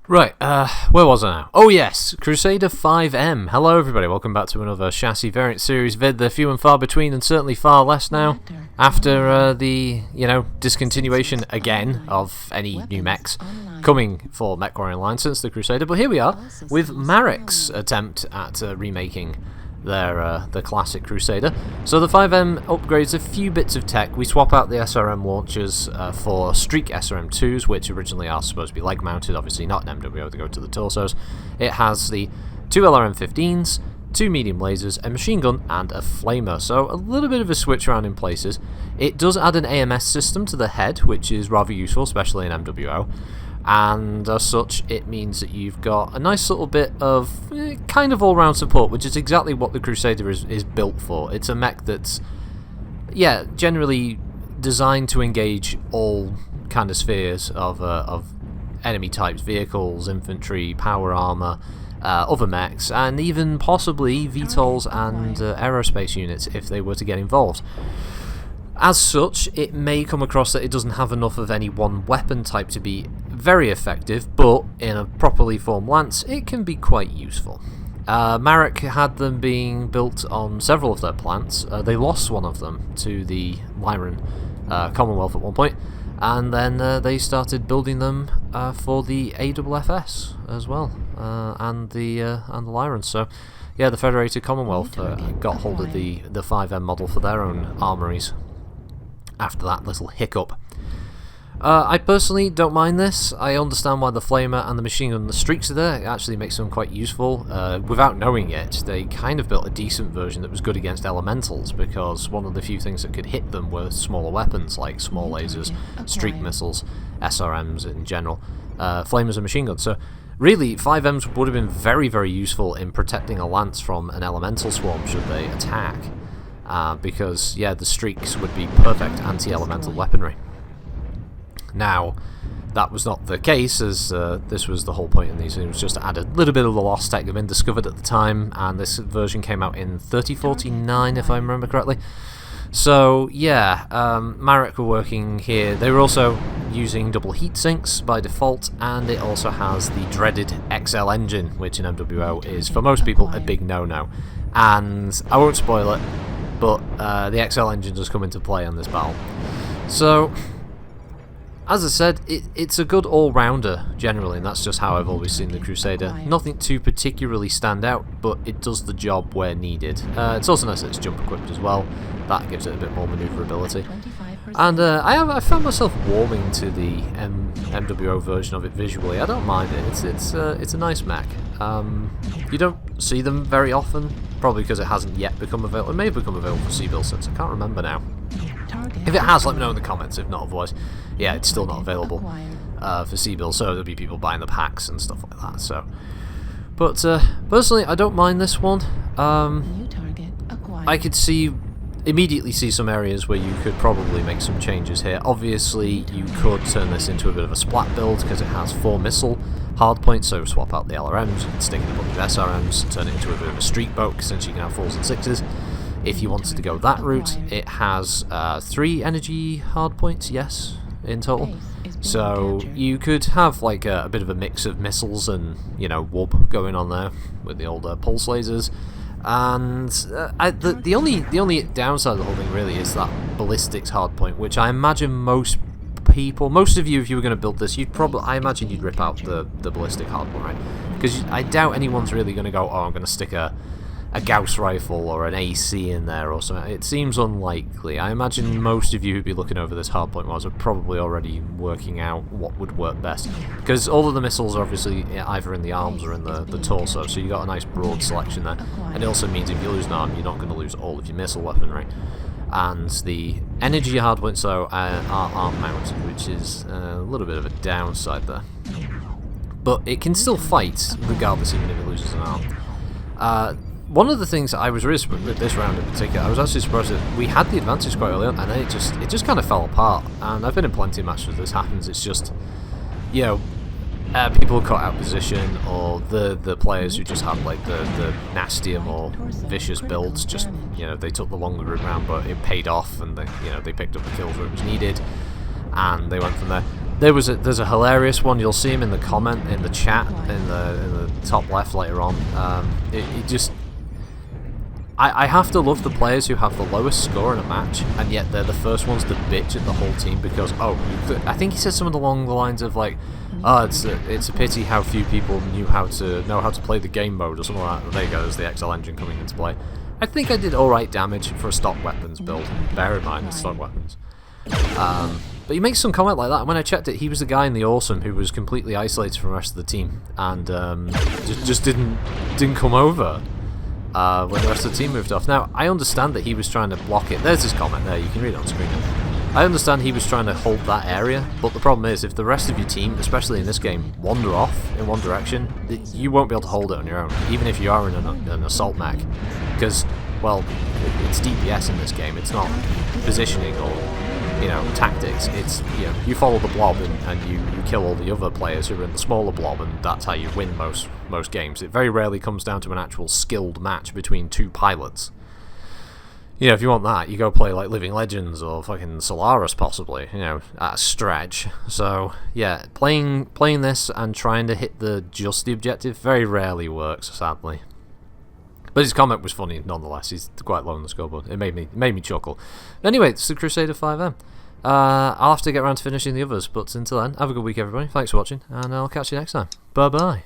Right, where was I now? Oh yes, Crusader 5M. Hello everybody, welcome back to another chassis variant series vid. They're few and far between and certainly far less now after the, discontinuation again of any new mechs coming for MechWarror Online since the Crusader. But here we are with Marik's attempt at remaking the classic Crusader. So the 5M upgrades a few bits of tech. We swap out the SRM launchers for Streak SRM2s, which originally are supposed to be leg mounted, obviously not an MWO, they go to the torsos. It has the 2 LRM-15s, 2 medium lasers, a machine gun, and a flamer, so a little bit of a switch around in places. It does add an AMS system to the head, which is rather useful, especially in MWO. And as such, it means that you've got a nice little bit of kind of all-round support, which is exactly what the Crusader is built for. It's a mech that's, generally designed to engage all kind of spheres of enemy types, vehicles, infantry, power armor, other mechs, and even possibly VTOLs and aerospace units if they were to get involved. As such, it may come across that it doesn't have enough of any one weapon type to be very effective, but in a properly formed lance, it can be quite useful. Marik had them being built on several of their plants. They lost one of them to the Lyran Commonwealth at one point, and then they started building them for the AFFS as well, and the Lyran. So, yeah, the Federated Commonwealth got hold of the 5M model for their own armories after that little hiccup. I personally don't mind this. I understand why the flamer and the machine gun and the streaks are there. It actually makes them quite useful. Without knowing it, they kind of built a decent version that was good against elementals, because one of the few things that could hit them were smaller weapons like small lasers, streak missiles, SRMs in general, flamers and machine guns. So really, 5Ms would have been very, very useful in protecting a lance from an elemental swarm should they attack. Because, the streaks would be perfect anti-elemental weaponry. Now, that was not the case, as this was the whole point in these. It was just to add a little bit of the lost tech that had been discovered at the time, and this version came out in 3049, if I remember correctly. So, Marik were working here. They were also using double heat sinks by default, and it also has the dreaded XL engine, which in MWO is, for most people, a big no-no. And I won't spoil it, but the XL engine does come into play on this battle. So, as I said, it's a good all-rounder generally, and that's just how I've always seen the Crusader. Nothing to particularly stand out, but it does the job where needed. It's also nice that it's jump equipped as well. That gives it a bit more maneuverability. And I found myself warming to the MWO version of it visually. I don't mind it. It's a nice mech. You don't see them very often, probably because it hasn't yet become available. It may have become available for C-Build since, I can't remember now. If it has, let me know in the comments. If not, otherwise, it's still not available for C-Build, so there'll be people buying the packs and stuff like that. So, but personally, I don't mind this one. I could immediately see some areas where you could probably make some changes here. Obviously, you could turn this into a bit of a splat build because it has 4 missile hardpoints, so swap out the LRMs, you can stick in a bunch of SRMs, turn it into a bit of a streak boat since you can have 4s and 6s. If you wanted to go that route, it has 3 energy hardpoints, yes, in total. So you could have like a bit of a mix of missiles and, wub going on there with the old pulse lasers. And the only downside of the whole thing really is that ballistics hardpoint, which I imagine most of you, if you were going to build this, I imagine you'd rip out the ballistic hardpoint, right? Because I doubt anyone's really going to go, oh, I'm going to stick a Gauss rifle or an AC in there or something. It seems unlikely. I imagine most of you who'd be looking over this hardpoint wars are probably already working out what would work best, because all of the missiles are obviously either in the arms or in the torso, so you got a nice broad selection there. And it also means if you lose an arm, you're not going to lose all of your missile weaponry. And the energy hardpoints though are arm mounted, which is a little bit of a downside there. But it can still fight regardless, even if it loses an arm. One of the things that I was really surprised with this round in particular, I was actually surprised that we had the advantage quite early on, and then it just kind of fell apart. And I've been in plenty of matches where this happens. It's just, people cut out position, or the players who just had like the nastier, more vicious builds, just they took the longer route round, but it paid off, and they picked up the kills where it was needed, and they went from there. there's a hilarious one. You'll see him in the comment in the chat in the top left later on. It just, I have to love the players who have the lowest score in a match, and yet they're the first ones to bitch at the whole team because, I think he said something along the lines of like, it's a pity how few people know how to play the game mode or something like that. There you go, there's the XL engine coming into play. I think I did alright damage for a stock weapons build. Bear in mind, it's stock weapons. But he makes some comment like that, and when I checked it, he was the guy in the Awesome who was completely isolated from the rest of the team, and just didn't come over when the rest of the team moved off. Now, I understand that he was trying to block it. There's his comment there, you can read it on screen. I understand he was trying to hold that area, but the problem is, if the rest of your team, especially in this game, wander off in one direction, you won't be able to hold it on your own, even if you are in an assault mech. Because, well, it's DPS in this game, it's not positioning or, tactics. It's, you follow the blob and you kill all the other players who are in the smaller blob, and that's how you win most games. It very rarely comes down to an actual skilled match between two pilots. If you want that, you go play like Living Legends or fucking Solaris possibly, at a stretch. So, yeah, playing this and trying to hit just the objective very rarely works, sadly. But his comment was funny nonetheless. He's quite low on the scoreboard. It made me chuckle. Anyway, it's the Crusader 5M. I'll have to get around to finishing the others, but until then, have a good week everybody. Thanks for watching, and I'll catch you next time. Bye bye.